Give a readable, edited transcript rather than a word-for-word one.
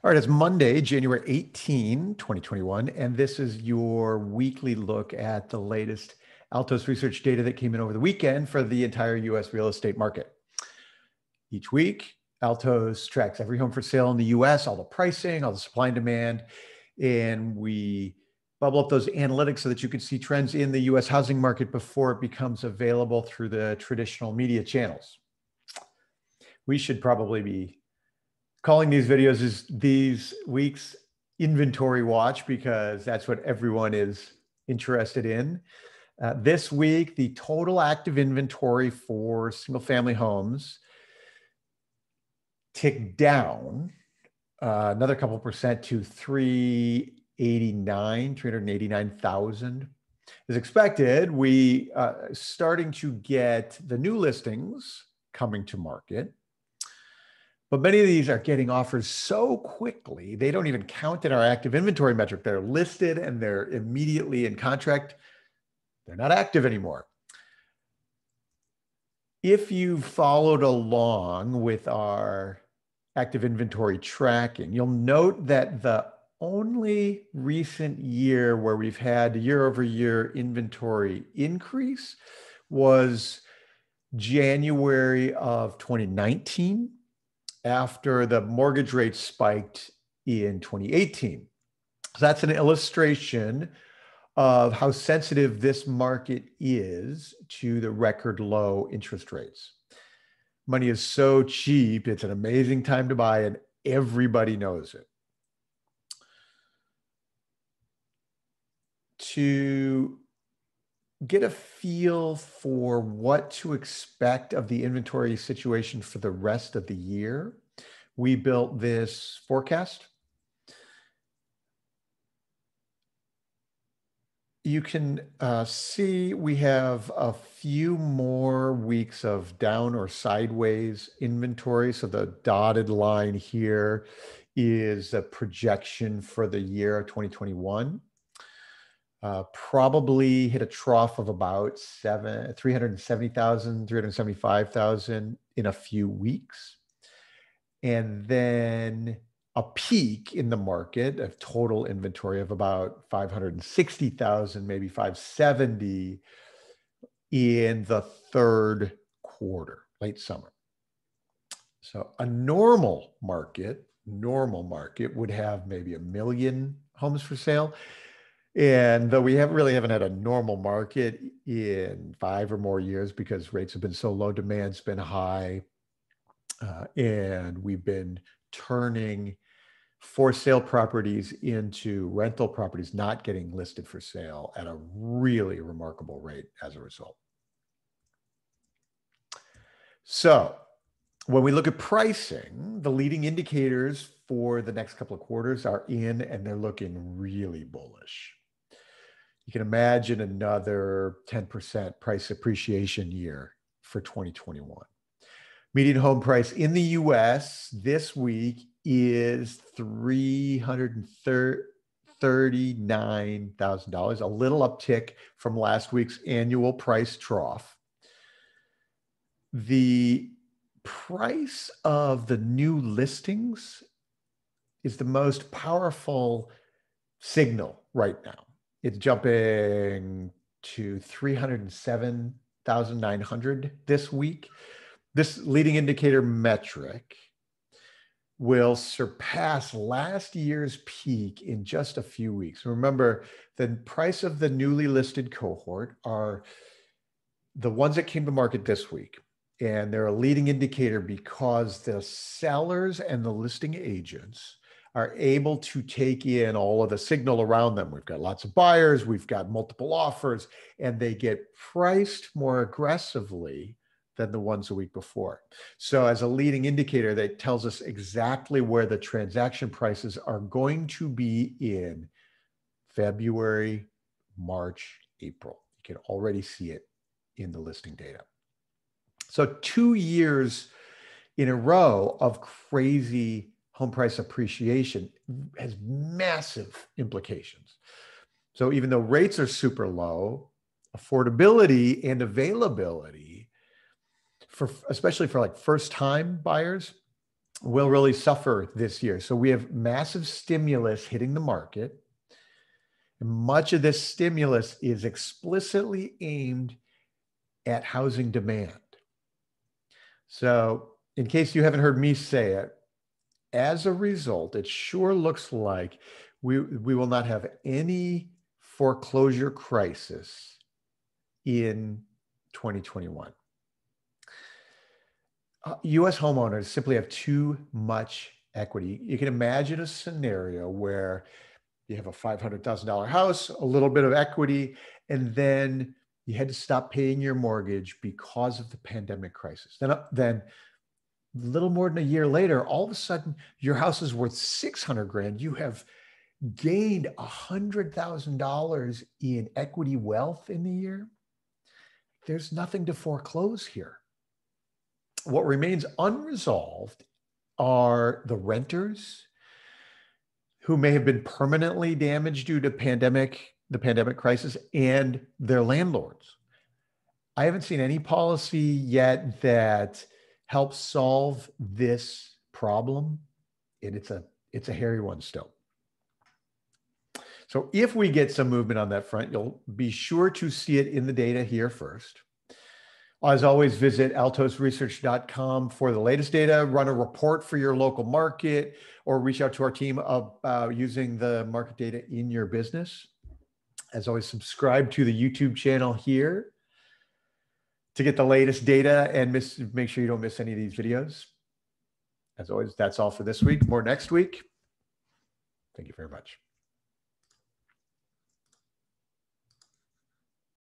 All right, it's Monday, January 18, 2021, and this is your weekly look at the latest Altos Research data that came in over the weekend for the entire US real estate market. Each week, Altos tracks every home for sale in the US, all the pricing, all the supply and demand, and we bubble up those analytics so that you can see trends in the US housing market before it becomes available through the traditional media channels. We should probably be calling these videos is these week's inventory watch because that's what everyone is interested in. This week, the total active inventory for single family homes ticked down another couple percent to 389,000. As expected, we starting to get the new listings coming to market. But many of these are getting offers so quickly, they don't even count in our active inventory metric. They're listed and they're immediately in contract. They're not active anymore. If you followed along with our active inventory tracking, you'll note that the only recent year where we've had year-over-year inventory increase was January of 2019. After the mortgage rate spiked in 2018. So that's an illustration of how sensitive this market is to the record low interest rates. Money is so cheap, it's an amazing time to buy, and everybody knows it. To get a feel for what to expect of the inventory situation for the rest of the year, we built this forecast. You can see we have a few more weeks of down or sideways inventory. So the dotted line here is a projection for the year of 2021. Probably hit a trough of about 370,000, 375,000 in a few weeks. And then a peak in the market of total inventory of about 560,000, maybe 570 in the third quarter, late summer. So a normal market would have maybe 1 million homes for sale. And though we haven't had a normal market in 5 or more years because rates have been so low, demand's been high, and we've been turning for sale properties into rental properties, not getting listed for sale at a really remarkable rate as a result. So when we look at pricing, the leading indicators for the next couple of quarters are in, and they're looking really bullish. You can imagine another 10% price appreciation year for 2021. Median home price in the US this week is $339,000, a little uptick from last week's annual price trough. The price of the new listings is the most powerful signal right now. It's jumping to 307,900 this week. This leading indicator metric will surpass last year's peak in just a few weeks. Remember, the price of the newly listed cohort are the ones that came to market this week. And they're a leading indicator because the sellers and the listing agents are able to take in all of the signal around them. We've got lots of buyers, we've got multiple offers, and they get priced more aggressively than the ones a week before. So as a leading indicator, that tells us exactly where the transaction prices are going to be in February, March, April. You can already see it in the listing data. So 2 years in a row of crazy home price appreciation has massive implications. So even though rates are super low, affordability and availability, especially for like first-time buyers, will really suffer this year. So we have massive stimulus hitting the market. And much of this stimulus is explicitly aimed at housing demand. So in case you haven't heard me say it, as a result, it sure looks like we will not have any foreclosure crisis in 2021. US homeowners simply have too much equity. You can imagine a scenario where you have a $500,000 house, a little bit of equity, and then you had to stop paying your mortgage because of the pandemic crisis. Then a little more than a year later, all of a sudden your house is worth 600 grand. You have gained $100,000 in equity wealth in the year. There's nothing to foreclose here. What remains unresolved are the renters who may have been permanently damaged due to the pandemic crisis, and their landlords. I haven't seen any policy yet that helps solve this problem, and it's a hairy one still. So if we get some movement on that front, you'll be sure to see it in the data here first. As always, visit altosresearch.com for the latest data, run a report for your local market, or reach out to our team about using the market data in your business. As always, subscribe to the YouTube channel here to get the latest data and make sure you don't miss any of these videos. As always, that's all for this week. More next week. Thank you very much.